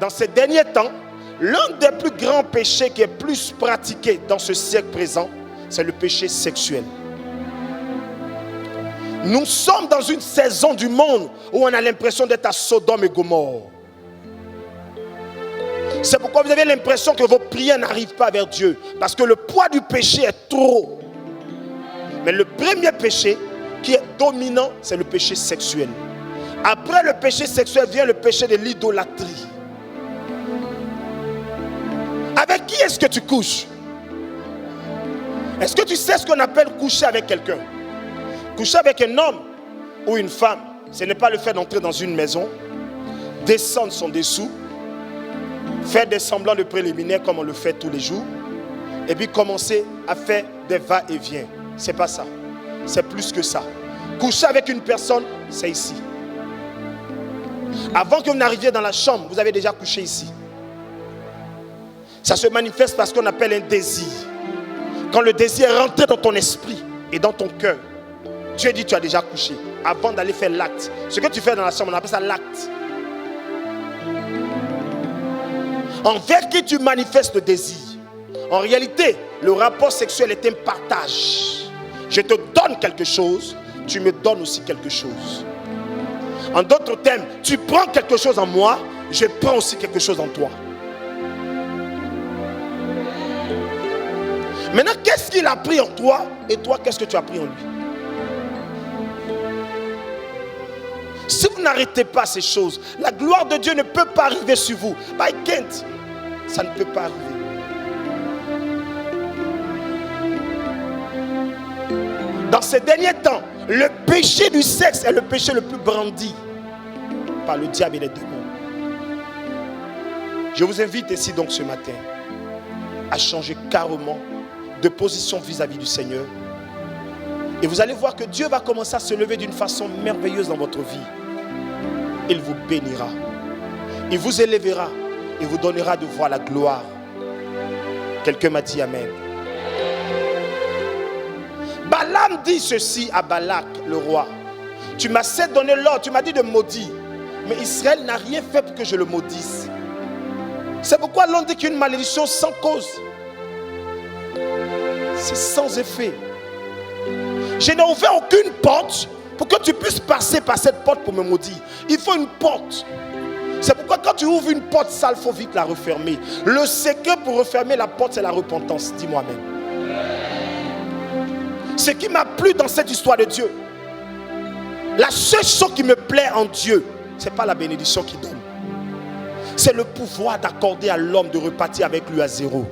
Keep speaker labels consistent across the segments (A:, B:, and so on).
A: dans ces derniers temps, l'un des plus grands péchés qui est plus pratiqué dans ce siècle présent, c'est le péché sexuel. Nous sommes dans une saison du monde où on a l'impression d'être à Sodome et Gomorrhe. C'est pourquoi vous avez l'impression que vos prières n'arrivent pas vers Dieu. Parce que le poids du péché est trop. Mais le premier péché qui est dominant, c'est le péché sexuel. Après le péché sexuel vient le péché de l'idolâtrie. Avec qui est-ce que tu couches? Est-ce que tu sais ce qu'on appelle coucher avec quelqu'un? Coucher avec un homme ou une femme, ce n'est pas le fait d'entrer dans une maison, descendre son dessous, faire des semblants de préliminaires comme on le fait tous les jours, et puis commencer à faire des va-et-vient. C'est pas ça. C'est plus que ça. Coucher avec une personne, c'est ici. Avant que vous n'arriviez dans la chambre, vous avez déjà couché ici. Ça se manifeste parce qu'on appelle un désir. Quand le désir est rentré dans ton esprit et dans ton cœur, Dieu dit tu as déjà couché. Avant d'aller faire l'acte. Ce que tu fais dans la chambre, on appelle ça l'acte. Envers qui tu manifestes le désir. En réalité, le rapport sexuel est un partage. Je te donne quelque chose, tu me donnes aussi quelque chose. En d'autres termes, tu prends quelque chose en moi, je prends aussi quelque chose en toi. Maintenant, qu'est-ce qu'il a pris en toi et toi, qu'est-ce que tu as pris en lui? Si vous n'arrêtez pas ces choses, la gloire de Dieu ne peut pas arriver sur vous. By can't. Ça ne peut pas arriver. Dans ces derniers temps, le péché du sexe est le péché le plus brandi par le diable et les démons. Je vous invite ici donc ce matin à changer carrément de position vis-à-vis du Seigneur. Et vous allez voir que Dieu va commencer à se lever d'une façon merveilleuse dans votre vie. Il vous bénira. Il vous élèvera. Il vous donnera de voir la gloire. Quelqu'un m'a dit Amen. Balaam dit ceci à Balak, le roi. Tu m'as certes donné l'ordre, tu m'as dit de maudire. Mais Israël n'a rien fait pour que je le maudisse. C'est pourquoi l'on dit qu'une malédiction sans cause, c'est sans effet. Je n'ai ouvert aucune porte pour que tu puisses passer par cette porte pour me maudire. Il faut une porte. C'est pourquoi quand tu ouvres une porte sale, il faut vite la refermer. Le secret pour refermer la porte, c'est la repentance. Dis-moi Amen. Ce qui m'a plu dans cette histoire de Dieu, la seule chose qui me plaît en Dieu, ce n'est pas la bénédiction qu'il donne. C'est le pouvoir d'accorder à l'homme de repartir avec lui à zéro.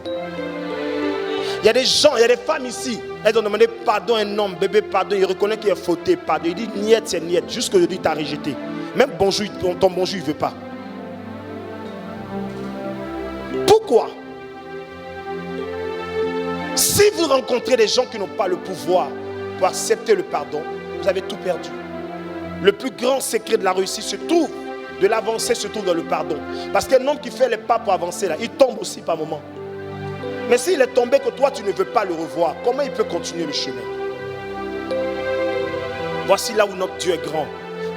A: Il y a des gens, il y a des femmes ici, elles ont demandé pardon à un homme, bébé pardon, il reconnaît qu'il est fauté, pardon. Il dit niet, c'est niet, jusqu'aujourd'hui il t'a rejeté. Même bonjour, ton bonjour il ne veut pas. Pourquoi? Si vous rencontrez des gens qui n'ont pas le pouvoir pour accepter le pardon, vous avez tout perdu. Le plus grand secret de la réussite se trouve, de l'avancée se trouve dans le pardon. Parce qu'un homme qui fait les pas pour avancer là, il tombe aussi par moment. Mais s'il est tombé que toi tu ne veux pas le revoir, comment il peut continuer le chemin? Voici là où notre Dieu est grand.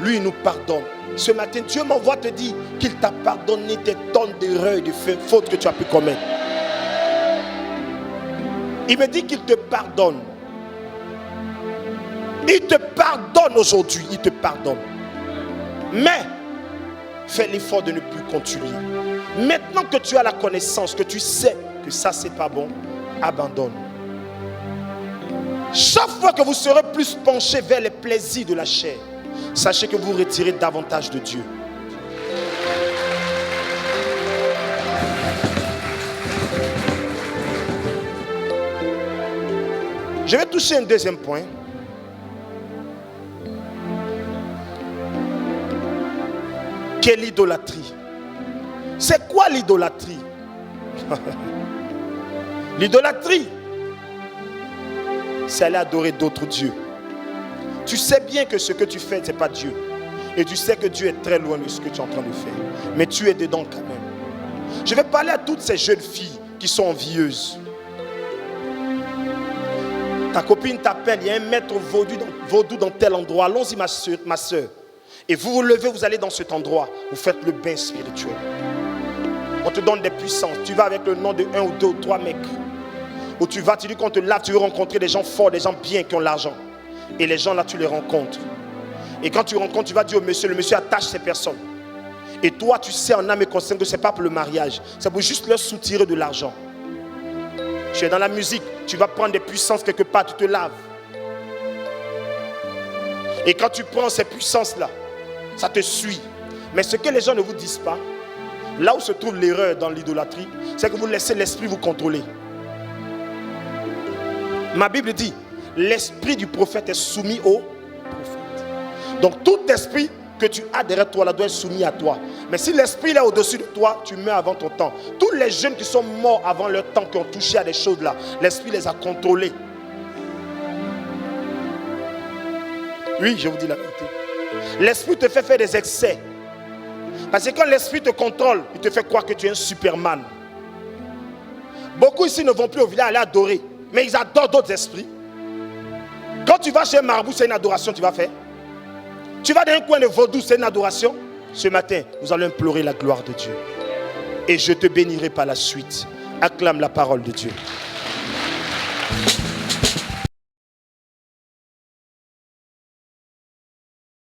A: Lui il nous pardonne. Ce matin Dieu m'envoie te dire qu'il t'a pardonné tes tonnes d'erreurs et de fautes que tu as pu commettre. Il me dit qu'il te pardonne. Il te pardonne aujourd'hui, il te pardonne. Mais fais l'effort de ne plus continuer. Maintenant que tu as la connaissance, que tu sais que ça c'est pas bon, abandonne. Chaque fois que vous serez plus penché vers les plaisirs de la chair, sachez que vous retirez davantage de Dieu. Je vais toucher un deuxième point. Qui est l'idolâtrie. C'est quoi l'idolâtrie? L'idolâtrie, c'est aller adorer d'autres dieux. Tu sais bien que ce que tu fais, ce n'est pas Dieu. Et tu sais que Dieu est très loin de ce que tu es en train de faire. Mais tu es dedans quand même. Je vais parler à toutes ces jeunes filles qui sont envieuses. Ta copine t'appelle, il y a un maître vaudou dans tel endroit. Allons-y ma soeur. Et vous vous levez, vous allez dans cet endroit. Vous faites le bain spirituel. te donne des puissances. Tu vas avec le nom de 1 ou 2 ou 3 mecs. Où tu vas, tu dis qu'on te lave, tu veux rencontrer des gens forts, des gens bien qui ont l'argent. Et les gens là, tu les rencontres. Et quand tu rencontres, tu vas dire au monsieur, le monsieur attache ces personnes. Et toi, tu sais en âme et conscience que ce n'est pas pour le mariage. C'est pour juste leur soutirer de l'argent. Tu es dans la musique, tu vas prendre des puissances quelque part, tu te laves. Et quand tu prends ces puissances-là, ça te suit. Mais ce que les gens ne vous disent pas, là où se trouve l'erreur dans l'idolâtrie, c'est que vous laissez l'esprit vous contrôler. Ma Bible dit, l'esprit du prophète est soumis au prophète. Donc tout esprit que tu as derrière toi, là, doit être soumis à toi. Mais si l'esprit est au-dessus de toi, tu meurs avant ton temps. Tous les jeunes qui sont morts avant leur temps, qui ont touché à des choses là, l'esprit les a contrôlés. Oui, je vous dis la vérité. L'esprit te fait faire des excès. Parce que quand l'esprit te contrôle, il te fait croire que tu es un Superman. Beaucoup ici ne vont plus au village aller adorer. Mais ils adorent d'autres esprits. Quand tu vas chez un marabout, c'est une adoration que tu vas faire. Tu vas dans un coin de vaudou, c'est une adoration. Ce matin, nous allons implorer la gloire de Dieu. Et je te bénirai par la suite. Acclame la parole de Dieu.